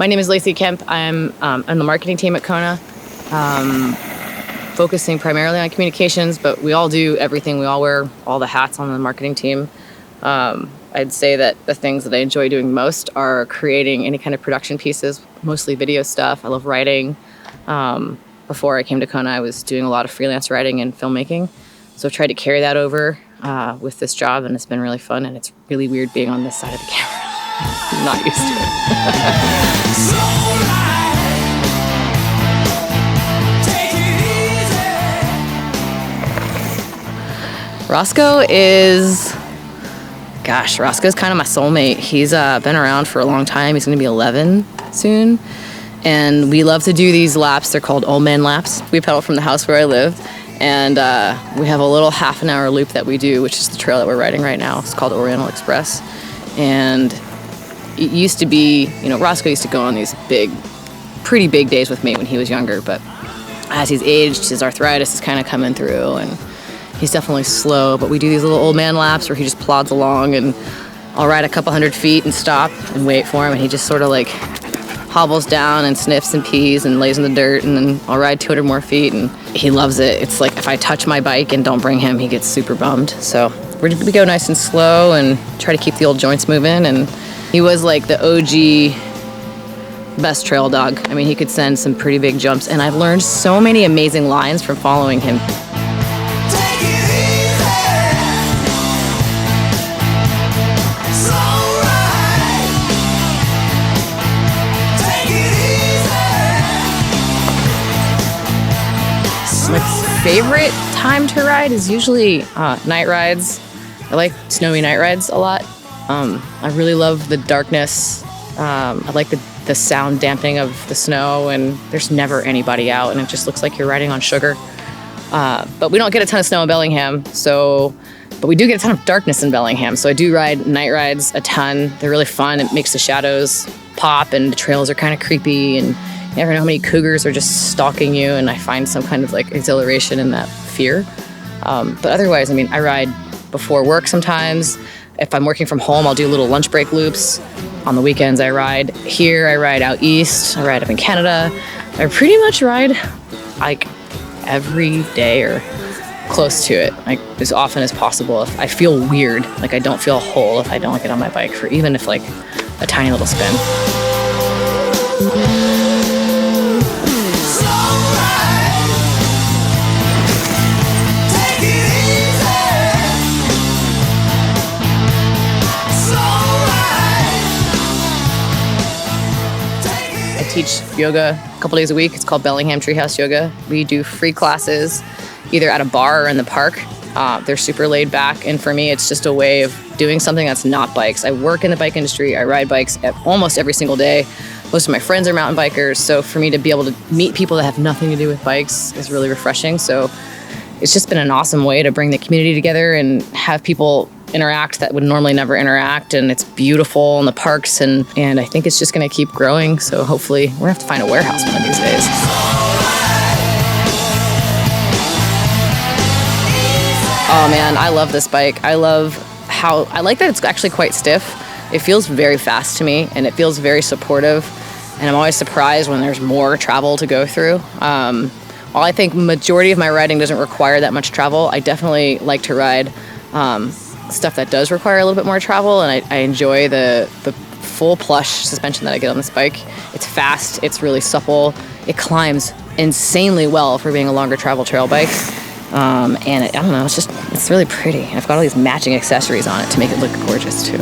My name is Lacy Kemp. I'm on the marketing team at Kona, focusing primarily on communications, but we all do everything. We all wear all the hats on the marketing team. I'd say that the things that I enjoy doing most are creating any kind of production pieces, mostly video stuff. I love writing. Before I came to Kona, I was doing a lot of freelance writing and filmmaking. So I've tried to carry that over with this job, and it's been really fun, and it's really weird being on this side of the camera. I'm not used to it. Roscoe is, Roscoe's kind of my soulmate. He's been around for a long time. He's going to be 11 soon. And we love to do these laps. They're called old man laps. We pedal from the house where I live. And we have a little half-an-hour loop that we do, which is the trail that we're riding right now. It's called Oriental Express. And it used to be, Roscoe used to go on these pretty big days with me when he was younger. But as he's aged, his arthritis is kind of coming through. And he's definitely slow. But we do these little old man laps where he just plods along. And I'll ride a couple hundred feet and stop and wait for him. And he just sort of like hobbles down and sniffs and pees and lays in the dirt, and then I'll ride 200 more feet, and he loves it. It's like if I touch my bike and don't bring him, he gets super bummed. So we go nice and slow and try to keep the old joints moving, and he was like the OG best trail dog. I mean, he could send some pretty big jumps, and I've learned so many amazing lines from following him. My favorite time to ride is usually night rides. I like snowy night rides a lot. I really love the darkness. I like the sound dampening of the snow, and there's never anybody out, and it just looks like you're riding on sugar. But we don't get a ton of snow in Bellingham, but we do get a ton of darkness in Bellingham. So I do ride night rides a ton. They're really fun. It makes the shadows pop, and the trails are kind of creepy, and you never know how many cougars are just stalking you, and I find some kind of like exhilaration in that fear. But otherwise, I ride before work sometimes. If I'm working from home, I'll do little lunch break loops. On the weekends, I ride here, I ride out east, I ride up in Canada. I pretty much ride like every day or close to it, like as often as possible. If I feel weird, like I don't feel whole if I don't get on my bike for even if like a tiny little spin. I teach yoga a couple days a week. It's called Bellingham Treehouse Yoga. We do free classes either at a bar or in the park. They're super laid back, and for me, it's just a way of doing something that's not bikes. I work in the bike industry. I ride bikes almost every single day. Most of my friends are mountain bikers, so for me to be able to meet people that have nothing to do with bikes is really refreshing. So it's just been an awesome way to bring the community together and have people interact that would normally never interact, and it's beautiful in the parks, and I think it's just going to keep growing. So hopefully we're going to have to find a warehouse one of these days. Oh man, I love this bike. I like that it's actually quite stiff. It feels very fast to me, and it feels very supportive, and I'm always surprised when there's more travel to go through. While I think majority of my riding doesn't require that much travel, I definitely like to ride stuff that does require a little bit more travel, and I enjoy the full plush suspension that I get on this bike. It's fast, it's really supple, it climbs insanely well for being a longer travel trail bike, and I don't know, it's really pretty. I've got all these matching accessories on it to make it look gorgeous too.